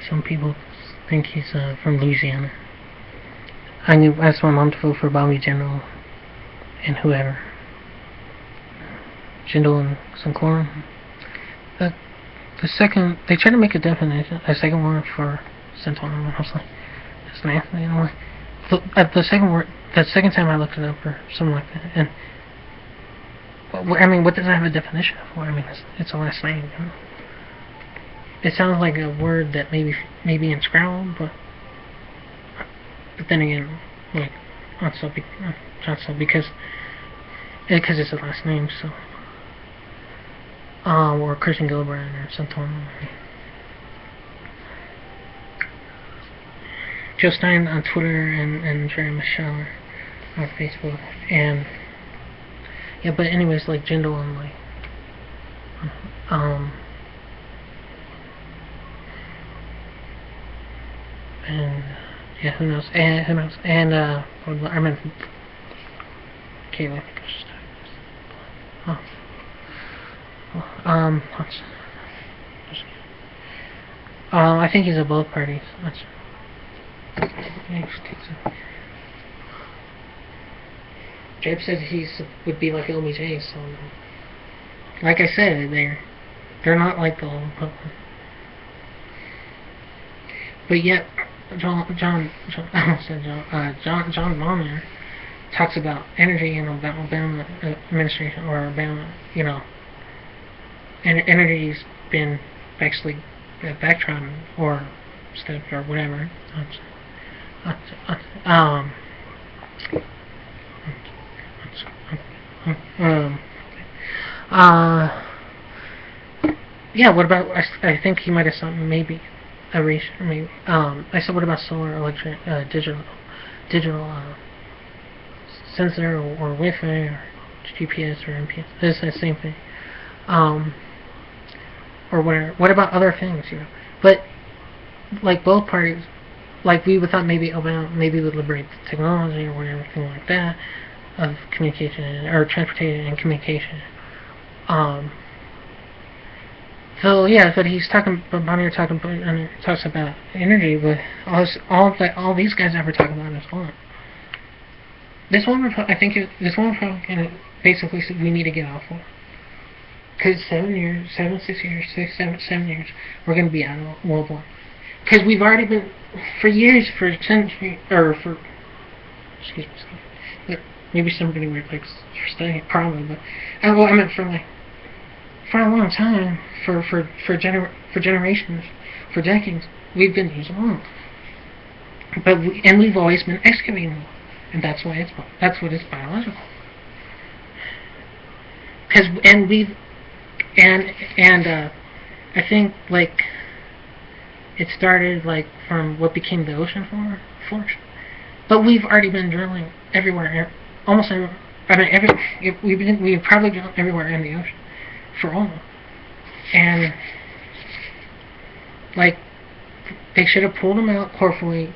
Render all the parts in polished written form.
some people think he's from Louisiana. I asked my mom to vote for Bobby Jindal and whoever. Jindal and Sinclair. The second, they tried to make a definition, a second word for Santorum, and I was like, that's nasty in a way. The second word, the second time I looked it up or something like that, and I mean, what does it have a definition of? I mean, it's a last name. You know? It sounds like a word that maybe in Scrabble, but then again, like not so because it's a last name, so. Or Christian Gillibrand or something. Joe Stein on Twitter and Jerry Michelle on Facebook, and yeah, but anyways, like Jindal and like and yeah, who knows, and I meant okay, let me just I think he's at both parties. Jabe said would be like LBJ, so like I said, they're not like the old Republic. But yet John Bonner talks about energy in Obama administration or Obama, you know. And energy's been actually backtrodden or stepped or whatever. Yeah. What about? I think he might have something maybe a race or maybe. I said, what about solar, electric, digital sensor or Wi-Fi or GPS or MPS? It's the same thing. Or whatever. What about other things, you know? But like both parties, like we would thought maybe Obama would liberate the technology or everything like that of communication or transportation and communication. So yeah, but he's talking. But Bonnier talks about energy, but all these guys ever talk about is oil. This one Republican basically said we need to get off oil. Because 7 years, we're going to be out of World War. Because we've already been, for years, for centuries, or for, excuse me, maybe somebody weird likes for studying it, probably, but, well, I meant for a long time, for generations, for decades, we've been using oil. But we've always been excavating oil. And that's what it's biological. Because, I think like it started like from what became the ocean floor, but we've already been drilling everywhere, almost everywhere. I mean, we've probably drilled everywhere in the ocean for oil, and like they should have pulled them out carefully,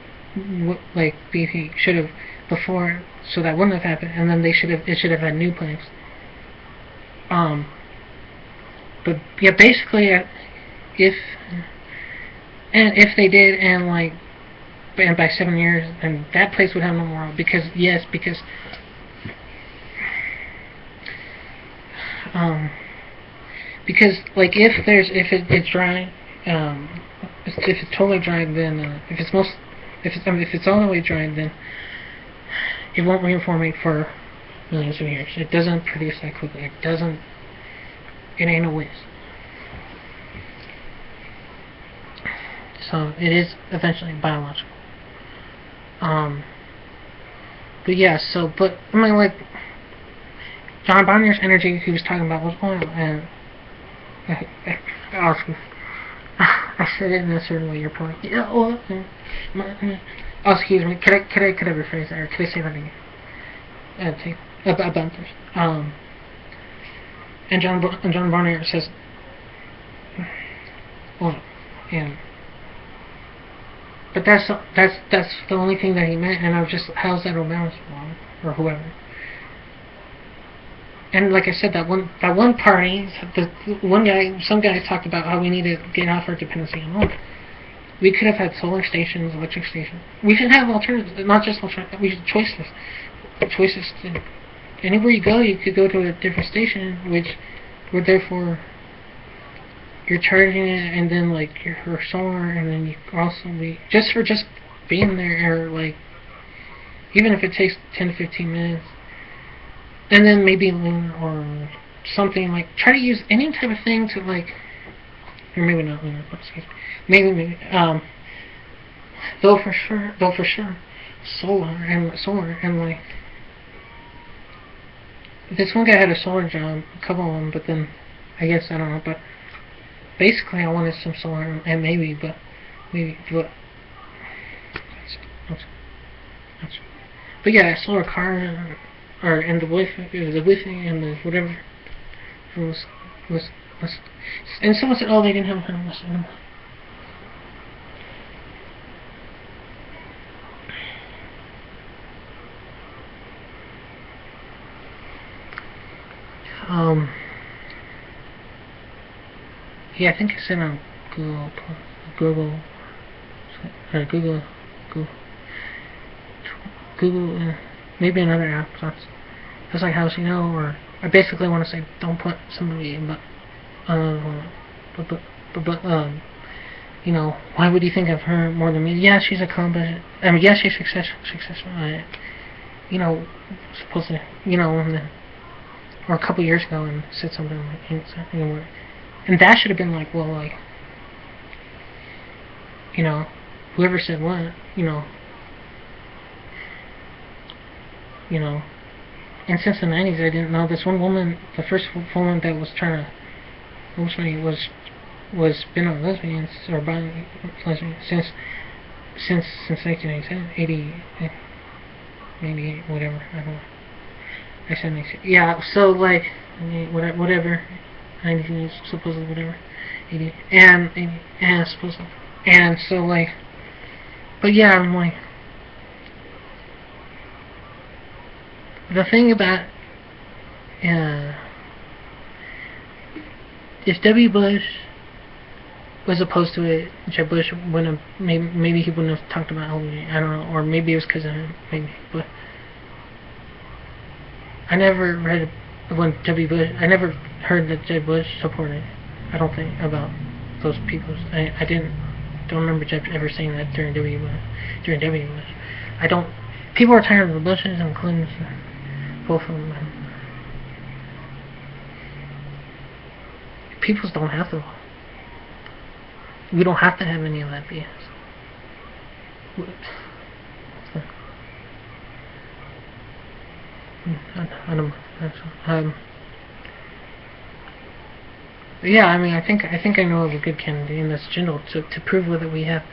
like BP should have before, so that wouldn't have happened, and then it should have had new plants. But yeah, basically, if they did, and by 7 years, then that place would have no more oil, because like if it's dry, if it's totally dry, then if it's all the way dry, then it won't reformate for millions of years. It doesn't produce that quickly. It ain't a whiz. So it is eventually biological. But yeah, but I mean, like John Bonnier's energy he was talking about was oil, and I said it in a certain way. You're probably yeah, oil. Oh, excuse me. Could I rephrase that, or could I say that again? About this. And John Bonnier says, well, yeah. But that's the only thing that he meant, and I was just, how's that Obama's wrong, or whoever. And like I said, that one party, some guy talked about how we need to get off our dependency on oil. We could have had solar stations, electric stations. We should have alternatives, not just alternatives. We should choices. Choices to anywhere you go, you could go to a different station, which would therefore you're charging it, and then like your solar, and then you also be just being there, or like even if it takes 10 to 15 minutes, and then maybe lunar or something, like try to use any type of thing to like, or maybe not lunar, but excuse me, maybe though for sure solar and like this one guy had a solar job, a couple of them, but then I guess I don't know, but basically I wanted some solar, and maybe but yeah, solar car, and the Wi-Fi and the whatever was and someone said, oh, they didn't have a phone listen. Yeah, I think it's in on Google, maybe another app. That's like House, or I basically want to say, don't put somebody in, but why would you think of her more than me? Yeah, she's accomplished. I mean, yeah, she's successful. Supposedly, or a couple years ago, and said something like, and that should have been like, well, like, whoever said what, and since the 90s, I didn't know this one woman, the first woman that was trying to, was been a lesbian or bi lesbian since 1997, 88, whatever, I don't know. I said 96. Yeah, so like, whatever, 90s, supposedly, whatever, 80, and supposedly, and so like, but yeah, I'm like, the thing about, if W. Bush was opposed to it, Jeb Bush wouldn't have, maybe he wouldn't have talked about LGBT, I don't know, or maybe it was because of him, maybe, but I never read when I never heard that Jeb Bush supported, I don't think, about those people. I don't remember Jeb ever saying that during W. Bush. People are tired of the Bushes and Clintons, both of them. People don't have to. We don't have to have any of that BS. I don't know. Yeah, I mean, I think I know of a good candidate, and that's Jindal, to prove that we have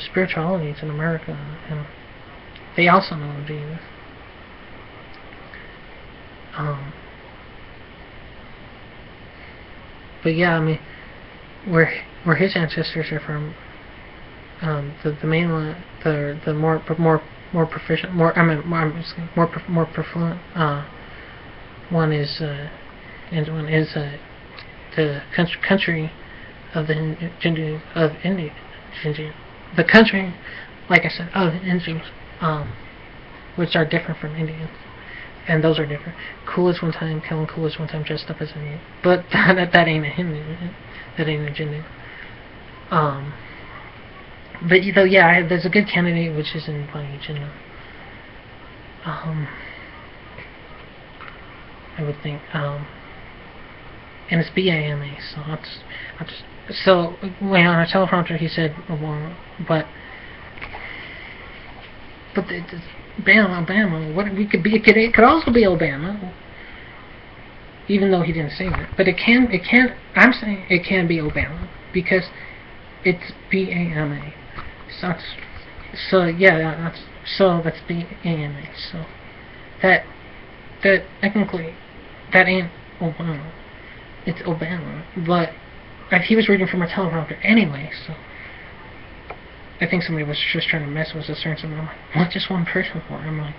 spiritualities in America, and they also know of Jesus. But yeah, I mean, where his ancestors are from, the main one, the more proficient, more prolific one is the country of the India, the country, like I said, of Indians, which are different from Indians, and those are different. Coolidge one time, Kellen Coolidge one time dressed up as an Indian, but that ain't a Hindu, that ain't a Jindu. But yeah, there's a good candidate which is in Jindu. I would think, and it's BAMA, so I'll just so when on our teleprompter he said Obama, but Bama, what we could be, it could also be Obama, even though he didn't say that, but it can, I'm saying it can be Obama because it's BAMA, so yeah, that's BAMA, so that technically that ain't Obama, it's Obama, but he was reading from a teleprompter anyway, so I think somebody was just trying to mess with us, or something. I'm like, what, just one person for? I'm like,